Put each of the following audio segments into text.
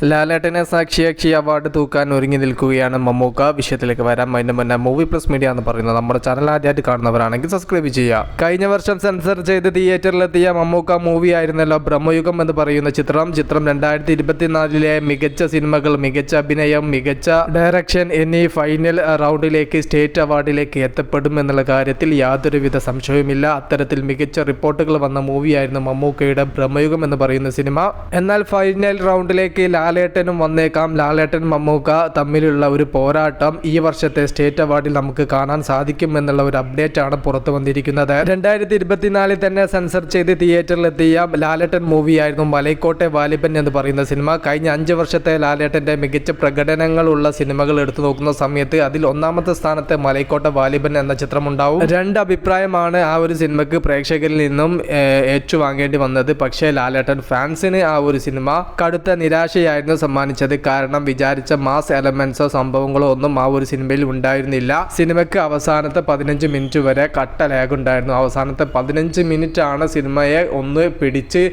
ലാലേട്ടനെ സാക്ഷിയാക്കി അവാർഡ് തൂക്കാൻ ഒരുങ്ങി നിൽക്കുകയാണ് മമ്മൂക്ക. വിഷയത്തിലേക്ക് വരാം. അതിന് മുന്നേ മൂവി പ്ലസ് മീഡിയ എന്ന് പറയുന്നത് നമ്മുടെ ചാനൽ ആദ്യമായിട്ട് കാണുന്നവരാണെങ്കിൽ സബ്സ്ക്രൈബ് ചെയ്യുക. കഴിഞ്ഞ വർഷം സെൻസർ ചെയ്ത് തിയേറ്ററിലെത്തിയ മമ്മൂക്ക മൂവി ആയിരുന്നല്ലോ ബ്രഹ്മയുഗം എന്ന് പറയുന്ന ചിത്രം 2024 മികച്ച സിനിമകൾ, മികച്ച അഭിനയം, മികച്ച ഡയറക്ഷൻ എന്നീ ഫൈനൽ റൗണ്ടിലേക്ക് സ്റ്റേറ്റ് അവാർഡിലേക്ക് എത്തപ്പെടും എന്നുള്ള കാര്യത്തിൽ യാതൊരുവിധ സംശയവുമില്ല. അത്തരത്തിൽ മികച്ച റിപ്പോർട്ടുകൾ വന്ന മൂവിയായിരുന്നു മമ്മൂക്കയുടെ ബ്രഹ്മയുഗം എന്ന് പറയുന്ന സിനിമ. എന്നാൽ ഫൈനൽ റൗണ്ടിലേക്ക് ലാലേട്ടനും വന്നേക്കാം. ലാലേട്ടൻ മമ്മൂക്ക തമ്മിലുള്ള ഒരു പോരാട്ടം ഈ വർഷത്തെ സ്റ്റേറ്റ് അവാർഡിൽ നമുക്ക് കാണാൻ സാധിക്കും എന്നുള്ള ഒരു അപ്ഡേറ്റ് ആണ് പുറത്തു വന്നിരിക്കുന്നത്. 2024 തന്നെ സെൻസർ ചെയ്ത് തിയേറ്ററിലെത്തിയ ലാലേട്ടൻ മൂവിയായിരുന്നു മലൈക്കോട്ടെ വാലിബൻ എന്ന് പറയുന്ന സിനിമ. കഴിഞ്ഞ 5 വർഷത്തെ ലാലേട്ടന്റെ മികച്ച പ്രകടനങ്ങളുള്ള സിനിമകൾ എടുത്തു നോക്കുന്ന സമയത്ത് അതിൽ ഒന്നാമത്തെ സ്ഥാനത്ത് മലൈക്കോട്ടെ വാലിബൻ എന്ന ചിത്രം ഉണ്ടാവും. 2 അഭിപ്രായമാണ് ആ ഒരു സിനിമയ്ക്ക് പ്രേക്ഷകരിൽ നിന്നും ഏറ്റുവാങ്ങേണ്ടി വന്നത്. പക്ഷേ ലാലേട്ടൻ ഫാൻസിന് ആ ഒരു സിനിമ കടുത്ത നിരാശയായിരുന്നു സമ്മാനിച്ചത്. കാരണം വിചാരിച്ച മാസ് എലമെന്റ്സോ സംഭവങ്ങളോ ഒന്നും ആ ഒരു സിനിമയിൽ ഉണ്ടായിരുന്നില്ല. സിനിമയ്ക്ക് അവസാനത്തെ 15 മിനിറ്റ് വരെ കട്ട ലാഗ് ഉണ്ടായിരുന്നു. അവസാനത്തെ 15 മിനിറ്റ് ആണ് സിനിമയെ ഒന്ന് പിടിച്ച്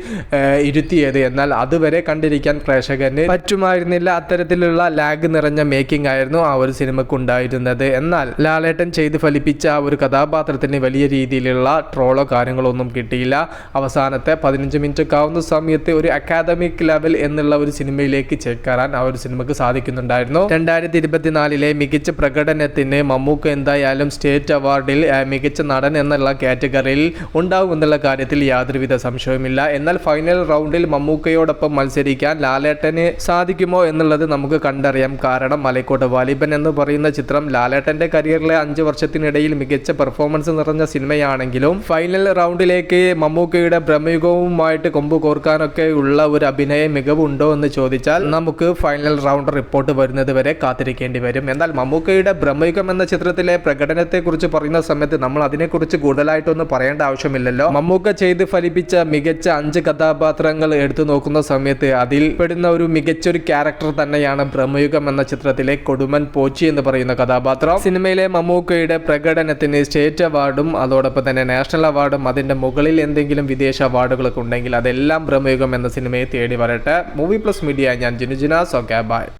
ഇരുത്തിയത്. എന്നാൽ അതുവരെ കണ്ടിരിക്കാൻ പ്രേക്ഷകന് പറ്റുമായിരുന്നില്ല. അത്തരത്തിലുള്ള ലാഗ് നിറഞ്ഞ മേക്കിംഗ് ആയിരുന്നു ആ ഒരു സിനിമയ്ക്ക് ഉണ്ടായിരുന്നത്. എന്നാൽ ലാലേട്ടൻ ചെയ്ത് ഫലിപ്പിച്ച ആ ഒരു കഥാപാത്രത്തിന് വലിയ രീതിയിലുള്ള ട്രോളോ കാര്യങ്ങളോ ഒന്നും കിട്ടിയില്ല. അവസാനത്തെ 15 മിനിറ്റ് ഒക്കെ ആവുന്ന സമയത്ത് ഒരു അക്കാദമിക് ലെവൽ എന്നുള്ള ഒരു സിനിമയിലേക്ക് ചേർക്കാൻ ആ ഒരു സിനിമയ്ക്ക് സാധിക്കുന്നുണ്ടായിരുന്നു. 2024 മികച്ച പ്രകടനത്തിന് മമ്മൂക്ക എന്തായാലും സ്റ്റേറ്റ് അവാർഡിൽ മികച്ച നടൻ എന്നുള്ള കാറ്റഗറിയിൽ ഉണ്ടാവും എന്നുള്ള കാര്യത്തിൽ യാതൊരുവിധ സംശയവുമില്ല. എന്നാൽ ഫൈനൽ റൗണ്ടിൽ മമ്മൂക്കയോടൊപ്പം മത്സരിക്കാൻ ലാലേട്ടന് സാധിക്കുമോ എന്നുള്ളത് നമുക്ക് കണ്ടറിയാം. കാരണം മലൈക്കോട്ടെ വാലിബൻ എന്ന് പറയുന്ന ചിത്രം ലാലേട്ടന്റെ കരിയറിലെ 5 വർഷത്തിനിടയിൽ മികച്ച പെർഫോമൻസ് നിറഞ്ഞ സിനിമയാണെങ്കിലും ഫൈനൽ റൗണ്ടിലേക്ക് മമ്മൂക്കയുടെ ബ്രഹ്മയുഗവുമായിട്ട് കൊമ്പ് കോർക്കാനൊക്കെ ഉള്ള ഒരു അഭിനയ മികവുണ്ടോ എന്ന് ചോദിച്ചാൽ നമുക്ക് ഫൈനൽ റൗണ്ട് റിപ്പോർട്ട് വരുന്നത് വരെ കാത്തിരിക്കേണ്ടി വരും. എന്നാൽ മമ്മൂക്കയുടെ ബ്രഹ്മയുഗം എന്ന ചിത്രത്തിലെ പ്രകടനത്തെ കുറിച്ച് പറയുന്ന സമയത്ത് നമ്മൾ അതിനെക്കുറിച്ച് കൂടുതലായിട്ടൊന്നും പറയേണ്ട ആവശ്യമില്ലല്ലോ. മമ്മൂക്ക ചെയ്ത് ഫലിപ്പിച്ച മികച്ച 5 കഥാപാത്രങ്ങൾ എടുത്തു നോക്കുന്ന സമയത്ത് അതിൽ പെടുന്ന ഒരു മികച്ചൊരു ക്യാരക്ടർ തന്നെയാണ് ബ്രഹ്മയുഗം എന്ന ചിത്രത്തിലെ കൊടുമൻ പോച്ചി എന്ന് പറയുന്ന കഥാപാത്രം. സിനിമയിലെ മമ്മൂക്കയുടെ പ്രകടനത്തിന് സ്റ്റേറ്റ് അവാർഡും അതോടൊപ്പം തന്നെ നാഷണൽ അവാർഡും അതിന്റെ മുകളിൽ എന്തെങ്കിലും വിദേശ അവാർഡുകളൊക്കെ ഉണ്ടെങ്കിൽ അതെല്ലാം ബ്രഹ്മയുഗം എന്ന സിനിമയെ തേടി വരട്ടെ. മൂവി പ്ലസ് മീഡിയ, ഞാൻ ജിനുജിന. So by.